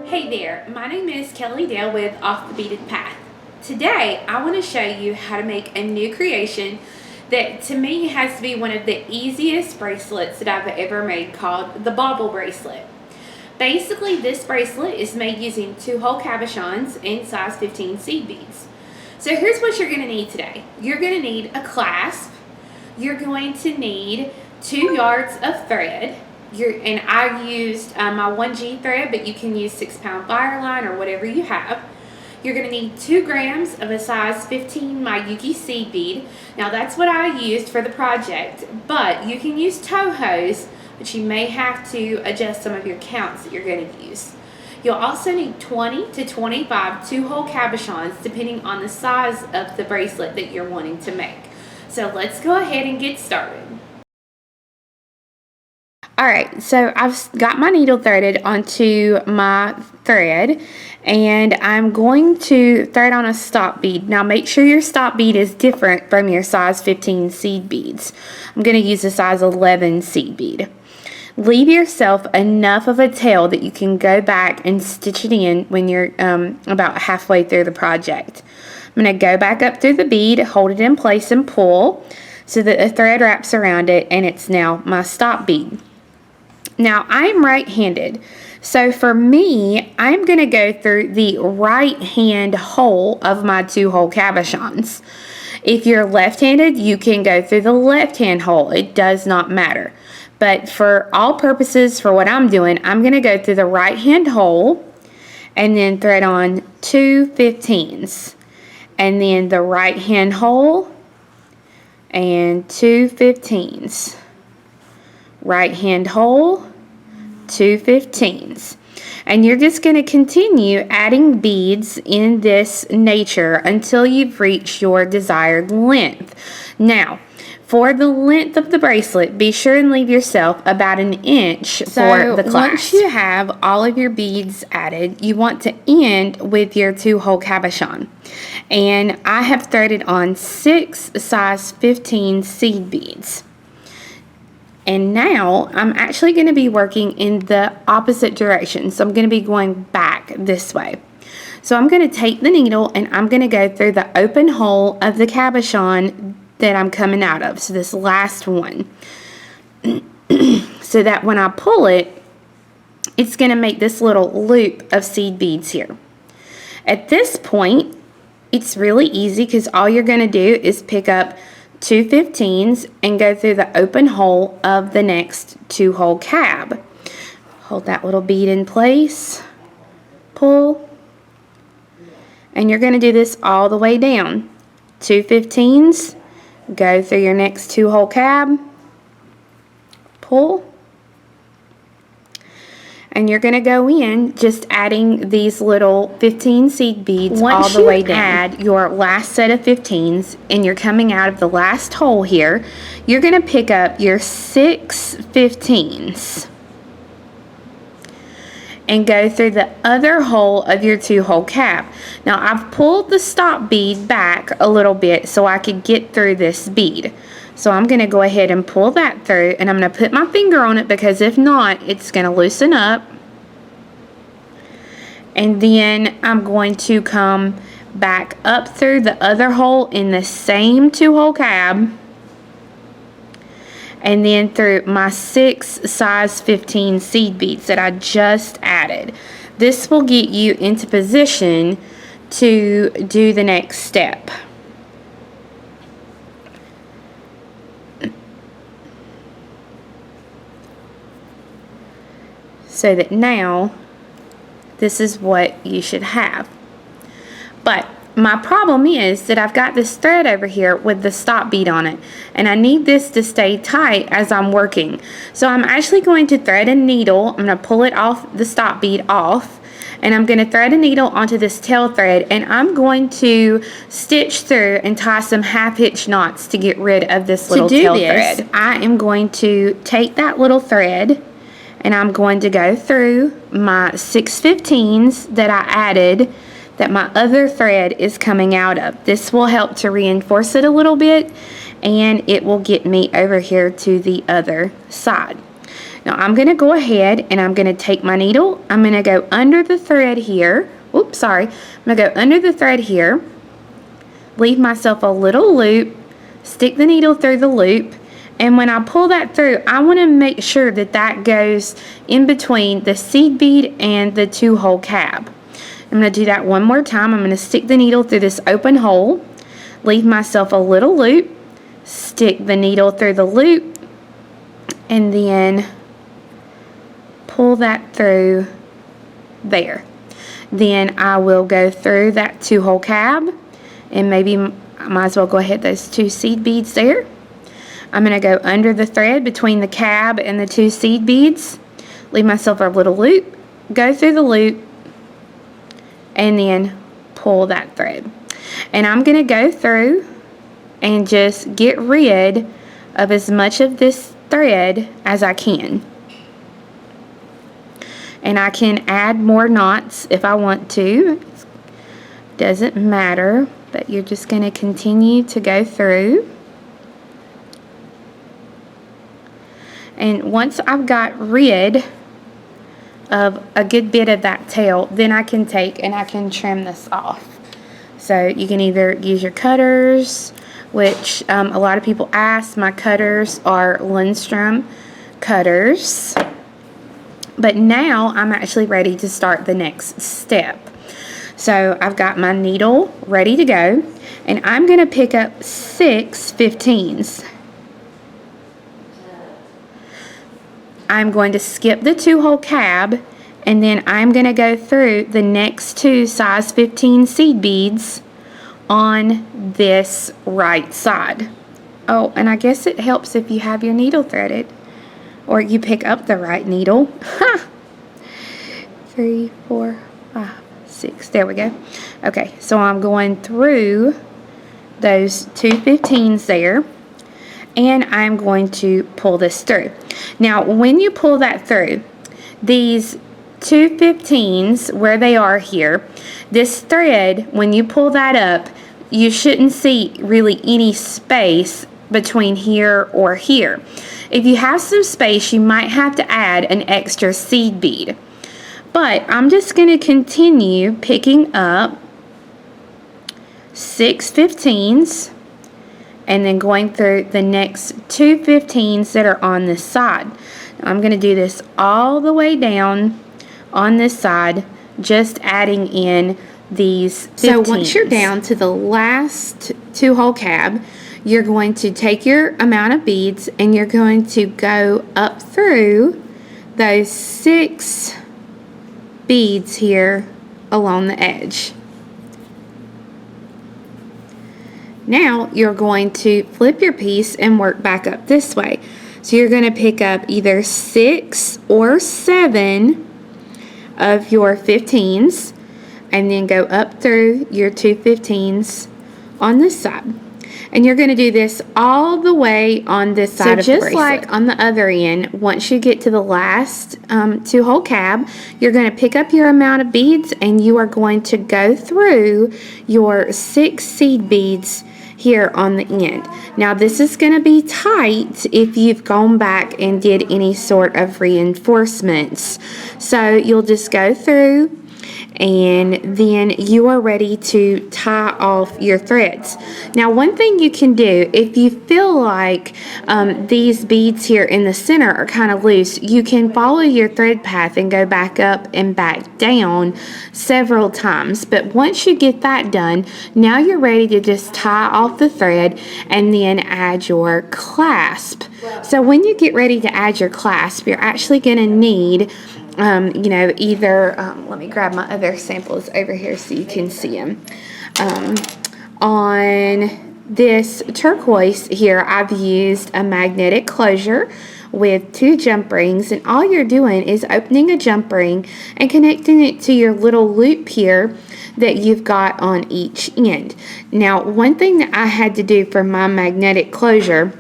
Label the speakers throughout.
Speaker 1: Hey there, my name is Kelly Dale with Off the Beaded Path. Today I want to show you how to make a new creation that to me has to be one of the easiest bracelets that I've ever made, called the Bauble Bracelet. Basically, this bracelet is made using 2 hole cabochons and size 15 seed beads. So here's what you're going to need today. You're going to need a clasp. You're going to need 2 yards of thread. And I used my 1G thread, but you can use 6-pound Fireline or whatever you have. You're going to need 2 grams of a size 15 Mayuki seed bead. Now that's what I used for the project, but you can use Tohos, but you may have to adjust some of your counts that you're going to use. You'll also need 20 to 25 2-hole cabochons, depending on the size of the bracelet that you're wanting to make. So let's go ahead and get started. Alright, so I've got my needle threaded onto my thread, and I'm going to thread on a stop bead. Now make sure your stop bead is different from your size 15 seed beads. I'm going to use a size 11 seed bead. Leave yourself enough of a tail that you can go back and stitch it in when you're about halfway through the project. I'm going to go back up through the bead, hold it in place and pull so that the thread wraps around it, and it's now my stop bead. Now, I'm right-handed, so for me, I'm going to go through the right-hand hole of my 2-hole cabochons. If you're left-handed, you can go through the left-hand hole. It does not matter. But for all purposes, for what I'm doing, I'm going to go through the right-hand hole and then thread on 2 15s. And then the right-hand hole and 2 15s. Right-hand hole, 2 15s. And you're just going to continue adding beads in this nature until you've reached your desired length. Now, for the length of the bracelet, be sure and leave yourself about 1 inch for the clasp. Once you have all of your beads added, you want to end with your 2-hole cabochon. And I have threaded on 6 size 15 seed beads. And now I'm actually going to be working in the opposite direction. So I'm going to be going back this way. So I'm going to take the needle and I'm going to go through the open hole of the cabochon that I'm coming out of. So this last one. So that when I pull it, it's going to make this little loop of seed beads here. At this point, it's really easy because all you're going to do is pick up 2 15s and go through the open hole of the next 2-hole cab. Hold that little bead in place, pull, and you're going to do this all the way down. 2 15s, go through your next 2-hole cab, pull, and you're going to go in just adding these little 15 seed beads all the way down. Once you add your last set of 15s and you're coming out of the last hole here, you're going to pick up your 6 15s and go through the other hole of your 2-hole cab. Now I've pulled the stop bead back a little bit so I could get through this bead. So I'm going to go ahead and pull that through, and I'm going to put my finger on it because if not, it's going to loosen up. And then I'm going to come back up through the other hole in the same 2-hole cab, and then through my 6 size 15 seed beads that I just added. This will get you into position to do the next step. So that now, this is what you should have. But my problem is that I've got this thread over here with the stop bead on it, and I need this to stay tight as I'm working. So I'm actually going to thread a needle. I'm going to pull it off, the stop bead off, and I'm going to thread a needle onto this tail thread, and I'm going to stitch through and tie some half-hitch knots to get rid of this little tail thread. I am going to take that little thread, and I'm going to go through my 6 15s that I added that my other thread is coming out of. This will help to reinforce it a little bit, and it will get me over here to the other side. Now I'm going to go ahead and I'm going to take my needle. I'm going to go under the thread here. Oops, sorry. I'm going to go under the thread here. Leave myself a little loop. Stick the needle through the loop. And when I pull that through, I want to make sure that that goes in between the seed bead and the 2-hole cab. I'm going to do that one more time. I'm going to stick the needle through this open hole. Leave myself a little loop. Stick the needle through the loop. And then pull that through there. Then I will go through that 2-hole cab. And maybe I might as well go ahead those 2 seed beads there. I'm going to go under the thread between the cab and the 2 seed beads. Leave myself a little loop. Go through the loop. And then pull that thread. And I'm going to go through and just get rid of as much of this thread as I can. And I can add more knots if I want to. Doesn't matter, but you're just going to continue to go through. And once I've got rid of a good bit of that tail, then I can take and I can trim this off. So you can either use your cutters, which a lot of people ask. My cutters are Lindstrom cutters. But now I'm actually ready to start the next step. So I've got my needle ready to go, and I'm going to pick up 6 15s. I'm going to skip the 2-hole cab, and then I'm going to go through the next 2 size 15 seed beads on this right side. Oh, and I guess it helps if you have your needle threaded, or you pick up the right needle. 3, 4, 5, 6. There we go. Okay, so I'm going through those 2 15s there, and I'm going to pull this through. Now, when you pull that through, these 2 15s, where they are here, this thread, when you pull that up, you shouldn't see really any space between here or here. If you have some space, you might have to add an extra seed bead. But I'm just going to continue picking up 6 15s and then going through the next 2 15s that are on this side. Now, I'm going to do this all the way down on this side, just adding in these 15s. So once you're down to the last 2-hole cab, you're going to take your amount of beads and you're going to go up through those 6 beads here along the edge. Now you're going to flip your piece and work back up this way. So you're going to pick up either 6 or 7 of your 15s and then go up through your 2 15s on this side. And you're going to do this all the way on this side of the bracelet. So just like on the other end, once you get to the last 2-hole cab, you're going to pick up your amount of beads and you are going to go through your 6 seed beads here on the end. Now this is going to be tight if you've gone back and did any sort of reinforcements. So you'll just go through and then you are ready to tie off your threads. Now one thing you can do, if you feel like these beads here in the center are kind of loose, you can follow your thread path and go back up and back down several times. But once you get that done, now you're ready to just tie off the thread and then add your clasp. So when you get ready to add your clasp, you're actually going to need either, let me grab my other samples over here so you can see them. On this turquoise here, I've used a magnetic closure with 2 jump rings, and all you're doing is opening a jump ring and connecting it to your little loop here that you've got on each end. Now, one thing that I had to do for my magnetic closure,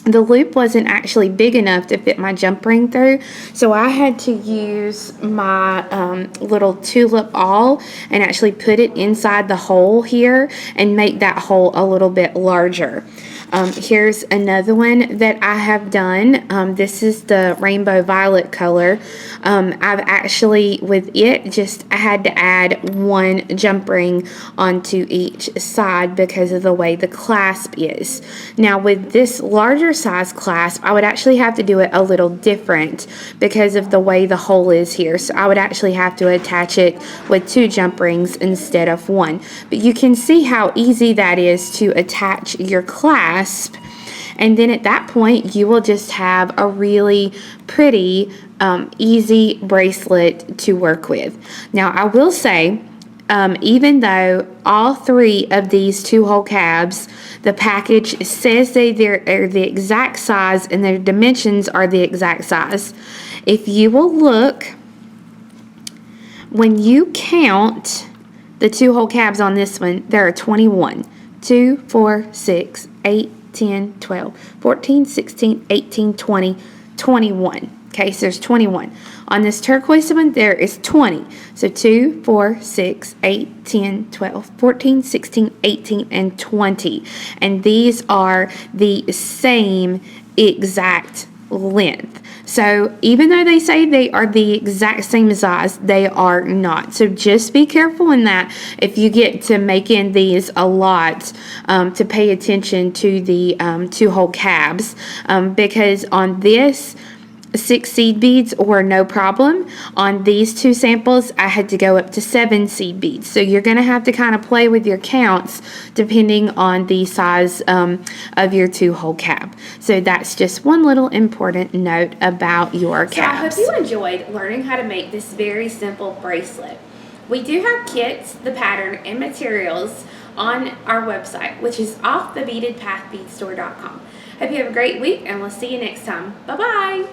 Speaker 1: the loop wasn't actually big enough to fit my jump ring through, so I had to use my little tulip awl and actually put it inside the hole here and make that hole a little bit larger. Here's another one that I have done. This is the rainbow violet color. I've actually, with it, I had to add one jump ring onto each side because of the way the clasp is. Now with this larger size clasp, I would actually have to do it a little different because of the way the hole is here. So I would actually have to attach it with 2 jump rings instead of 1. But you can see how easy that is to attach your clasp. And then at that point you will just have a really pretty easy bracelet to work with. Now I will say, even though all 3 of these 2-hole cabs, the package says they're the exact size and their dimensions are the exact size, if you will look, when you count the 2-hole cabs on this one, there are 21. 2, 4, 6, 8, 10, 12, 14, 16, 18, 20, 21. Okay, so there's 21. On this turquoise one, there is 20. So 2, 4, 6, 8, 10, 12, 14, 16, 18, and 20. And these are the same exact length. So even though they say they are the exact same size, they are not. So just be careful in that if you get to making these a lot, to pay attention to the 2-hole cabs, because on this 6 seed beads were no problem. On these 2 samples, I had to go up to 7 seed beads. So you're going to have to kind of play with your counts depending on the size of your 2-hole cab. So that's just one little important note about your cabs. So I hope you enjoyed learning how to make this very simple bracelet. We do have kits, the pattern, and materials on our website, which is offthebeadedpathbeadstore.com. Hope you have a great week, and we'll see you next time. Bye-bye.